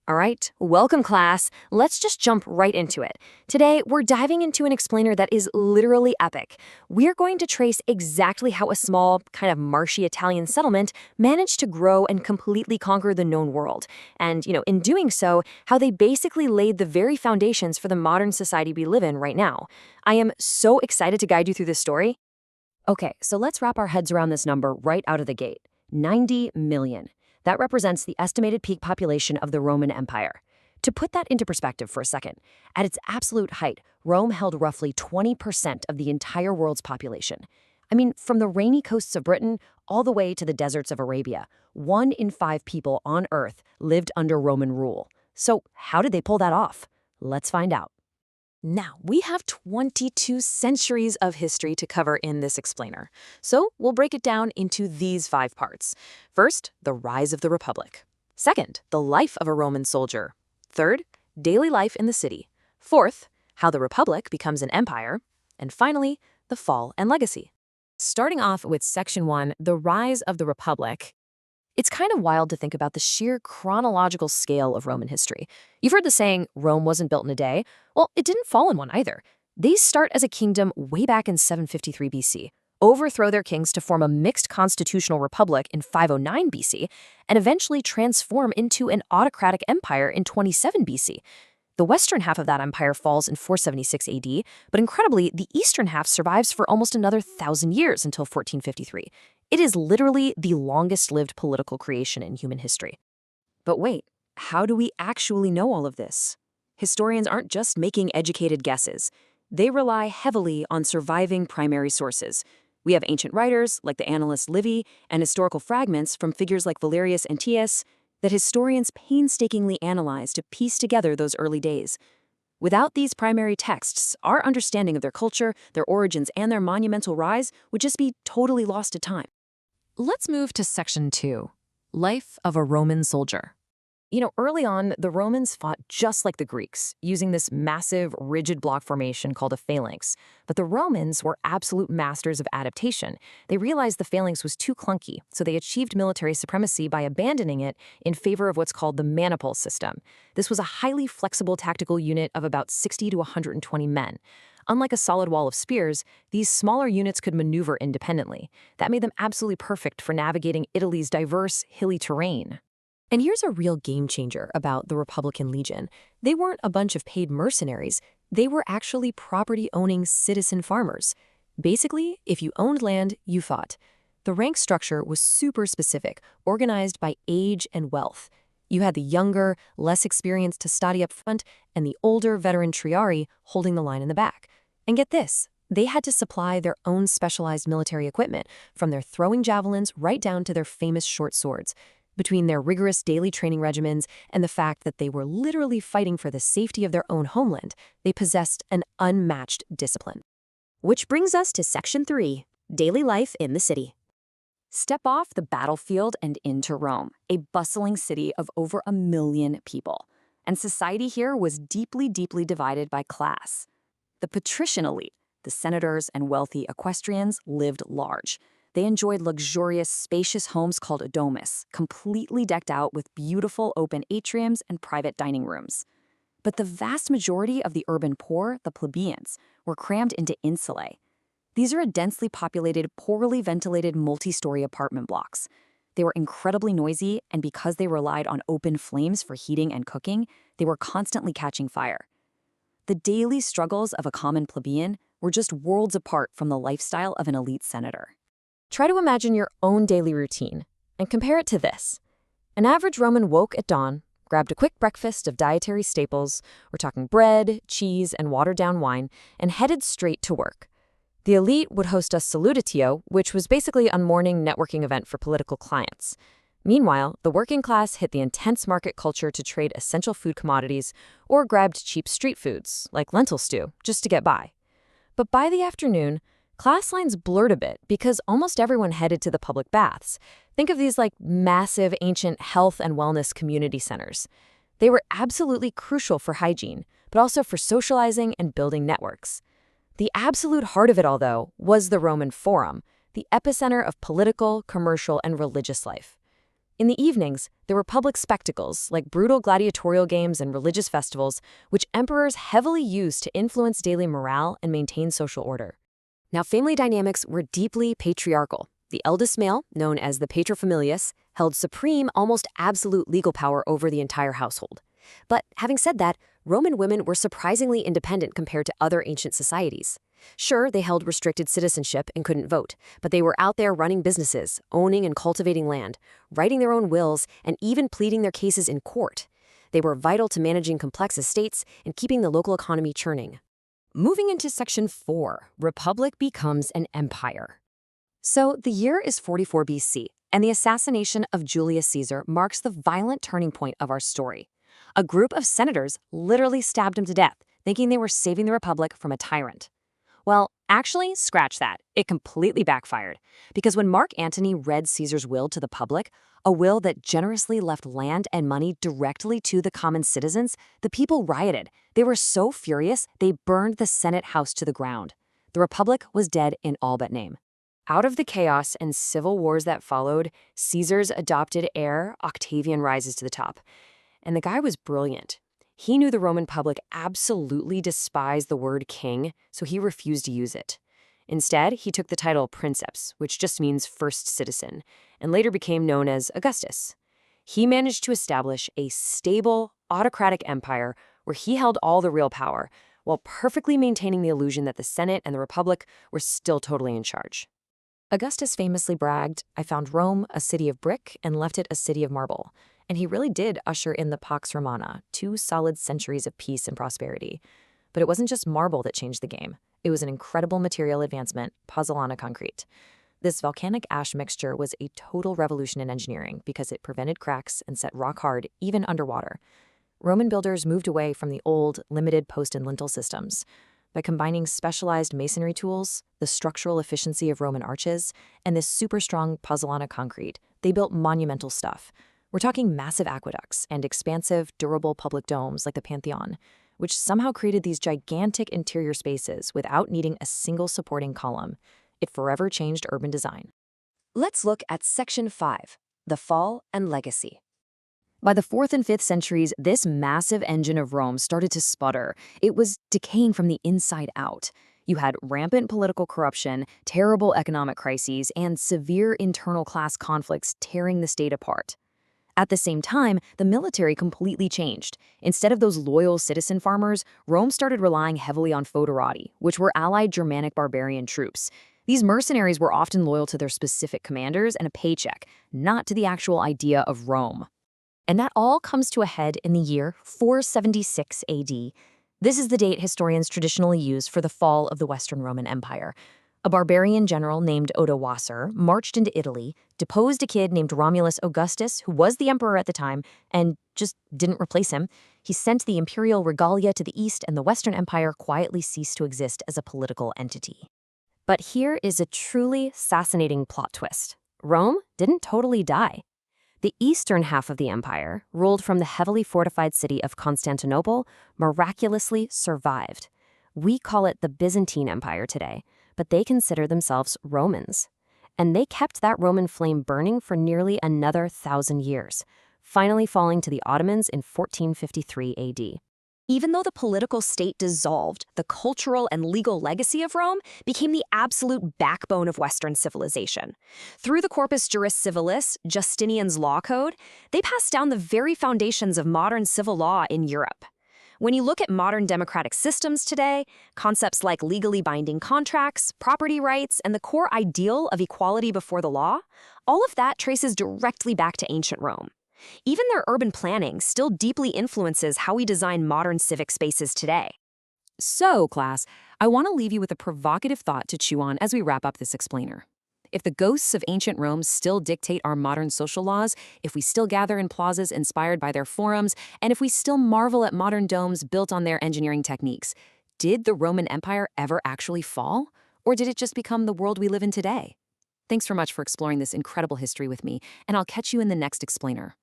All right, welcome class. Let's just jump right into it. Today, we're diving into an explainer that is literally epic. We're going to trace exactly how a small, kind of marshy Italian settlement managed to grow and completely conquer the known world. And, in doing so, how they basically laid the very foundations for the modern society we live in right now. I am so excited to guide you through this story. Okay, so let's wrap our heads around this number right out of the gate. 90 million. That represents the estimated peak population of the Roman Empire. To put that into perspective for a second, at its absolute height, Rome held roughly 20% of the entire world's population. I mean, from the rainy coasts of Britain all the way to the deserts of Arabia, 1 in 5 people on Earth lived under Roman rule. So how did they pull that off? Let's find out. Now, we have 22 centuries of history to cover in this explainer, so we'll break it down into these 5 parts. First, the rise of the Republic. Second, the life of a Roman soldier. Third, daily life in the city. Fourth, how the Republic becomes an empire. And finally, the fall and legacy. Starting off with Section 1, the rise of the Republic. It's kind of wild to think about the sheer chronological scale of Roman history. You've heard the saying, Rome wasn't built in a day. Well, it didn't fall in one either. They start as a kingdom way back in 753 BC, overthrow their kings to form a mixed constitutional republic in 509 BC, and eventually transform into an autocratic empire in 27 BC. The western half of that empire falls in 476 AD, but incredibly, the eastern half survives for almost another 1,000 years until 1453. It is literally the longest-lived political creation in human history. But wait, how do we actually know all of this? Historians aren't just making educated guesses. They rely heavily on surviving primary sources. We have ancient writers, like the annalist Livy, and historical fragments from figures like Valerius and Antius that historians painstakingly analyze to piece together those early days. Without these primary texts, our understanding of their culture, their origins, and their monumental rise would just be totally lost to time. Let's move to Section 2, Life of a Roman Soldier. Early on, the Romans fought just like the Greeks, using this massive, rigid block formation called a phalanx. But the Romans were absolute masters of adaptation. They realized the phalanx was too clunky, so they achieved military supremacy by abandoning it in favor of what's called the manipul system. This was a highly flexible tactical unit of about 60 to 120 men. Unlike a solid wall of spears, these smaller units could maneuver independently. That made them absolutely perfect for navigating Italy's diverse, hilly terrain. And here's a real game changer about the Republican Legion. They weren't a bunch of paid mercenaries. They were actually property-owning citizen farmers. Basically, if you owned land, you fought. The rank structure was super specific, organized by age and wealth. You had the younger, less experienced testati up front, and the older veteran triarii holding the line in the back. And get this, they had to supply their own specialized military equipment, from their throwing javelins right down to their famous short swords. Between their rigorous daily training regimens and the fact that they were literally fighting for the safety of their own homeland, they possessed an unmatched discipline. Which brings us to Section 3, Daily Life in the City. Step off the battlefield and into Rome, a bustling city of over 1 million people. And society here was deeply, deeply divided by class. The patrician elite, the senators and wealthy equestrians, lived large. They enjoyed luxurious, spacious homes called domus, completely decked out with beautiful open atriums and private dining rooms. But the vast majority of the urban poor, the plebeians, were crammed into insulae. These are a densely populated, poorly ventilated multi-story apartment blocks. They were incredibly noisy, and because they relied on open flames for heating and cooking, they were constantly catching fire. The daily struggles of a common plebeian were just worlds apart from the lifestyle of an elite senator. Try to imagine your own daily routine and compare it to this. An average Roman woke at dawn, grabbed a quick breakfast of dietary staples, we're talking bread, cheese, and watered-down wine, and headed straight to work. The elite would host a salutatio, which was basically a morning networking event for political clients. Meanwhile, the working class hit the intense market culture to trade essential food commodities or grabbed cheap street foods, like lentil stew, just to get by. But by the afternoon, class lines blurred a bit because almost everyone headed to the public baths. Think of these like massive ancient health and wellness community centers. They were absolutely crucial for hygiene, but also for socializing and building networks. The absolute heart of it all, though, was the Roman Forum, the epicenter of political, commercial, and religious life. In the evenings, there were public spectacles like brutal gladiatorial games and religious festivals, which emperors heavily used to influence daily morale and maintain social order. Now, family dynamics were deeply patriarchal. The eldest male, known as the paterfamilias, held supreme, almost absolute legal power over the entire household. But having said that, Roman women were surprisingly independent compared to other ancient societies. Sure, they held restricted citizenship and couldn't vote, but they were out there running businesses, owning and cultivating land, writing their own wills, and even pleading their cases in court. They were vital to managing complex estates and keeping the local economy churning. Moving into Section 4, Republic becomes an empire. So the year is 44 BC, and the assassination of Julius Caesar marks the violent turning point of our story. A group of senators literally stabbed him to death, thinking they were saving the Republic from a tyrant. Well, actually, scratch that. It completely backfired. Because when Mark Antony read Caesar's will to the public, a will that generously left land and money directly to the common citizens, the people rioted. They were so furious, they burned the Senate house to the ground. The Republic was dead in all but name. Out of the chaos and civil wars that followed, Caesar's adopted heir, Octavian, rises to the top. And the guy was brilliant. He knew the Roman public absolutely despised the word king, so he refused to use it. Instead, he took the title princeps, which just means first citizen, and later became known as Augustus. He managed to establish a stable, autocratic empire where he held all the real power, while perfectly maintaining the illusion that the Senate and the Republic were still totally in charge. Augustus famously bragged, "I found Rome a city of brick and left it a city of marble." And he really did usher in the Pax Romana, 2 solid centuries of peace and prosperity. But it wasn't just marble that changed the game. It was an incredible material advancement, pozzolana concrete. This volcanic ash mixture was a total revolution in engineering because it prevented cracks and set rock hard even underwater. Roman builders moved away from the old, limited post and lintel systems. By combining specialized masonry tools, the structural efficiency of Roman arches, and this super strong pozzolana concrete, they built monumental stuff. We're talking massive aqueducts and expansive, durable public domes like the Pantheon, which somehow created these gigantic interior spaces without needing a single supporting column. It forever changed urban design. Let's look at Section 5, the fall and legacy. By the 4th and 5th centuries, this massive engine of Rome started to sputter. It was decaying from the inside out. You had rampant political corruption, terrible economic crises, and severe internal class conflicts tearing the state apart. At the same time, the military completely changed. Instead of those loyal citizen farmers, Rome started relying heavily on foederati, which were allied Germanic barbarian troops. These mercenaries were often loyal to their specific commanders and a paycheck, not to the actual idea of Rome. And that all comes to a head in the year 476 AD. This is the date historians traditionally use for the fall of the Western Roman Empire. A barbarian general named Odoacer marched into Italy, deposed a kid named Romulus Augustus, who was the emperor at the time, and just didn't replace him. He sent the imperial regalia to the east, and the Western Empire quietly ceased to exist as a political entity. But here is a truly fascinating plot twist. Rome didn't totally die. The eastern half of the empire, ruled from the heavily fortified city of Constantinople, miraculously survived. We call it the Byzantine Empire today, but they consider themselves Romans. And they kept that Roman flame burning for nearly another 1,000 years, finally falling to the Ottomans in 1453 AD. Even though the political state dissolved, the cultural and legal legacy of Rome became the absolute backbone of Western civilization. Through the Corpus Juris Civilis, Justinian's law code, they passed down the very foundations of modern civil law in Europe. When you look at modern democratic systems today, concepts like legally binding contracts, property rights, and the core ideal of equality before the law, all of that traces directly back to ancient Rome. Even their urban planning still deeply influences how we design modern civic spaces today. So, class, I want to leave you with a provocative thought to chew on as we wrap up this explainer. If the ghosts of ancient Rome still dictate our modern social laws, if we still gather in plazas inspired by their forums, and if we still marvel at modern domes built on their engineering techniques, did the Roman Empire ever actually fall? Or did it just become the world we live in today? Thanks so much for exploring this incredible history with me, and I'll catch you in the next explainer.